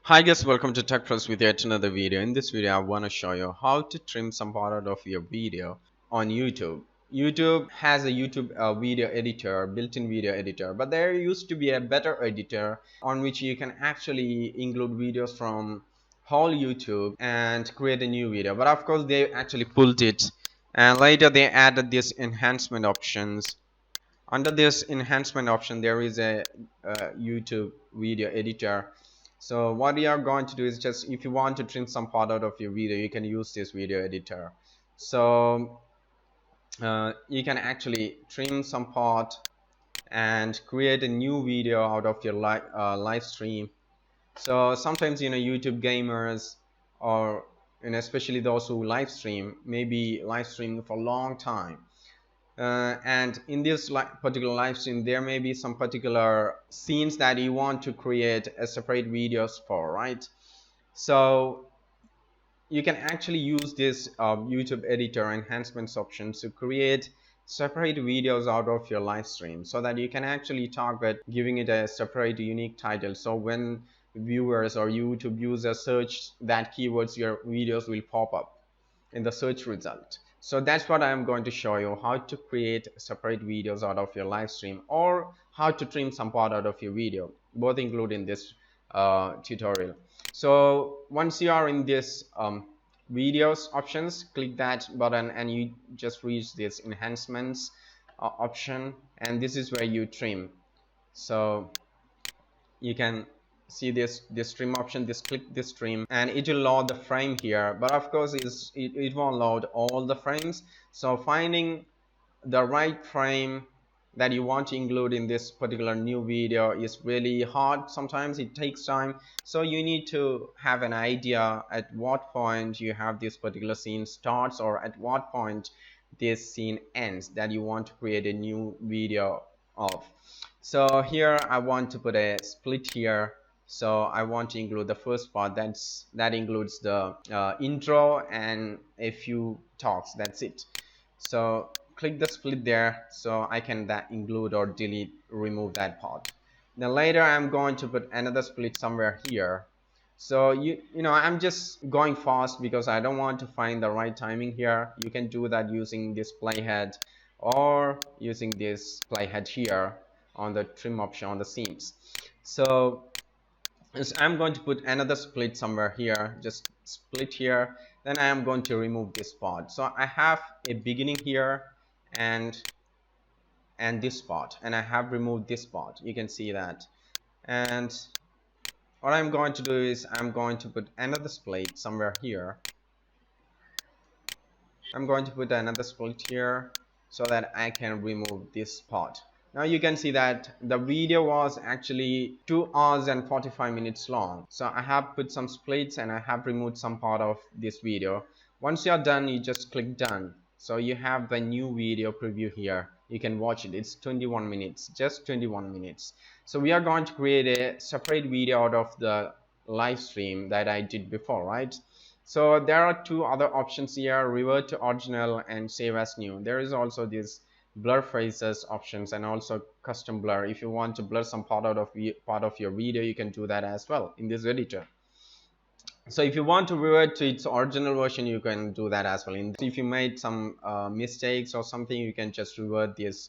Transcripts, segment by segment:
Hi guys, welcome to Tech Plus with yet another video. In this video, I want to show you how to trim some part out of your video on YouTube. YouTube has a YouTube video editor, built-in video editor, but there used to be a better editor on which you can actually include videos from whole YouTube and create a new video. But of course, they actually pulled it, and later they added this enhancement options. Under this enhancement option, there is a YouTube video editor. So what you are going to do is, just if you want to trim some part out of your video, you can use this video editor. So you can actually trim some part and create a new video out of your live stream. So sometimes, YouTube gamers, or especially those who live stream, maybe live streaming for a long time, and in this particular live stream, there may be some particular scenes that you want to create a separate videos for, right? So you can actually use this YouTube editor enhancements option to create separate videos out of your live stream, so that you can actually target giving it a separate unique title. So when viewers or YouTube users search that keywords, your videos will pop up in the search result. So that's what I'm going to show you, how to create separate videos out of your live stream, or how to trim some part out of your video, both include in this tutorial. So once you are in this videos options, click that button and you just reach this enhancements option, and this is where you trim. So you can see this trim option, click this trim, and it will load the frame here, but of course it won't load all the frames. So finding the right frame that you want to include in this particular new video is really hard. Sometimes it takes time, so you need to have an idea at what point you have this particular scene starts, or at what point this scene ends, that you want to create a new video of. So here I want to put a split here. So I want to include the first part, that includes the intro and a few talks. That's it. So click the split there, so I can include or delete, remove that part. Then later I'm going to put another split somewhere here. So I'm just going fast because I don't want to find the right timing here. You can do that using this playhead, or using this playhead here on the trim option on the scenes. So I'm going to put another split somewhere here, just split here. Then I am going to remove this part. So I have a beginning here and this part, and I have removed this part. You can see that. And what I'm going to do is, I'm going to put another split somewhere here. I'm going to put another split here so that I can remove this part. Now you can see that the video was actually 2 hours and 45 minutes long. So I have put some splits and I have removed some part of this video. Once you're done, you just click done. So you have the new video preview here. You can watch it. It's 21 minutes, just 21 minutes. So we are going to create a separate video out of the live stream that I did before, right? So there are two other options here: revert to original and save as new. There is also this blur faces options, and also custom blur. If you want to blur some part of your video, you can do that as well in this editor. So if you want to revert to its original version, you can do that as well. If you made some mistakes or something, you can just revert this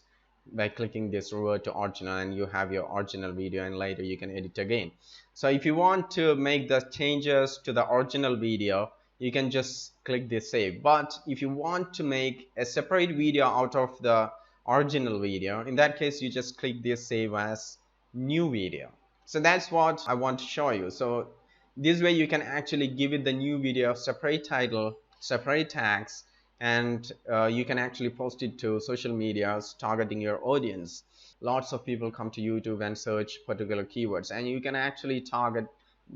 by clicking this revert to original, and you have your original video, and later you can edit again. So if you want to make the changes to the original video, you can just click this save. But if you want to make a separate video out of the original video, in that case you just click this save as new video. So that's what I want to show you. So this way you can actually give it the new video separate title, separate tags, and you can actually post it to social medias targeting your audience. Lots of people come to YouTube and search particular keywords, and you can actually target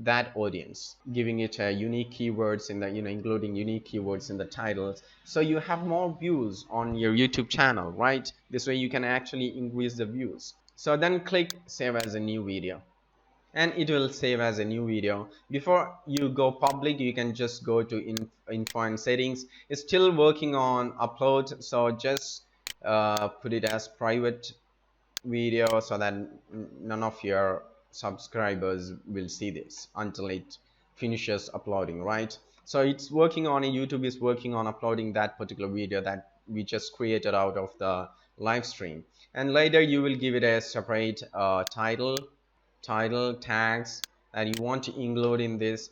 that audience, giving it a unique keywords in the including unique keywords in the titles, so you have more views on your YouTube channel, right? This way you can actually increase the views. So then click save as a new video, and it will save as a new video. Before you go public, you can just go to info and settings. It's still working on upload, so just put it as private video, so that none of your subscribers will see this until it finishes uploading, right? So it's working on it. YouTube is working on uploading that particular video that we just created out of the live stream, and later you will give it a separate title tags that you want to include in this.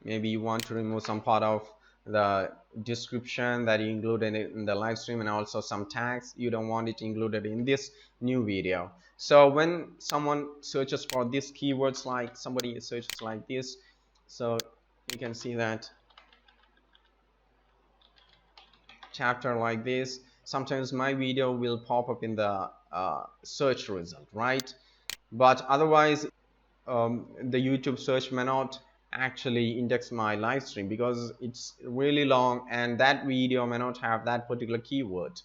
Maybe you want to remove some part of the description that you included in the live stream, and also some tags you don't want it included in this new video. So when someone searches for these keywords, like somebody searches like this, so you can see that chapter like this, sometimes my video will pop up in the search result, right? But otherwise the YouTube search may not actually index my live stream because it's really long and that video may not have that particular keyword,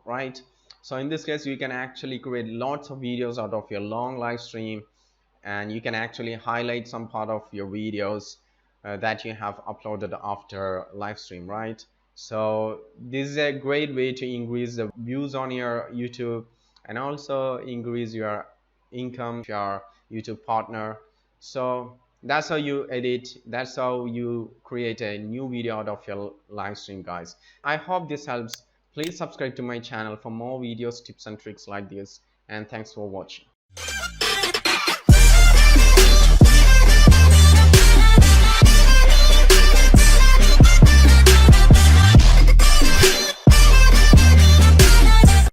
right? So in this case, you can actually create lots of videos out of your long live stream, and you can actually highlight some part of your videos that you have uploaded after live stream, right? So this is a great way to increase the views on your YouTube and also increase your income if you are YouTube partner. So that's how you edit, that's how you create a new video out of your live stream, guys. I hope this helps. Please subscribe to my channel for more videos, tips and tricks like this, and thanks for watching.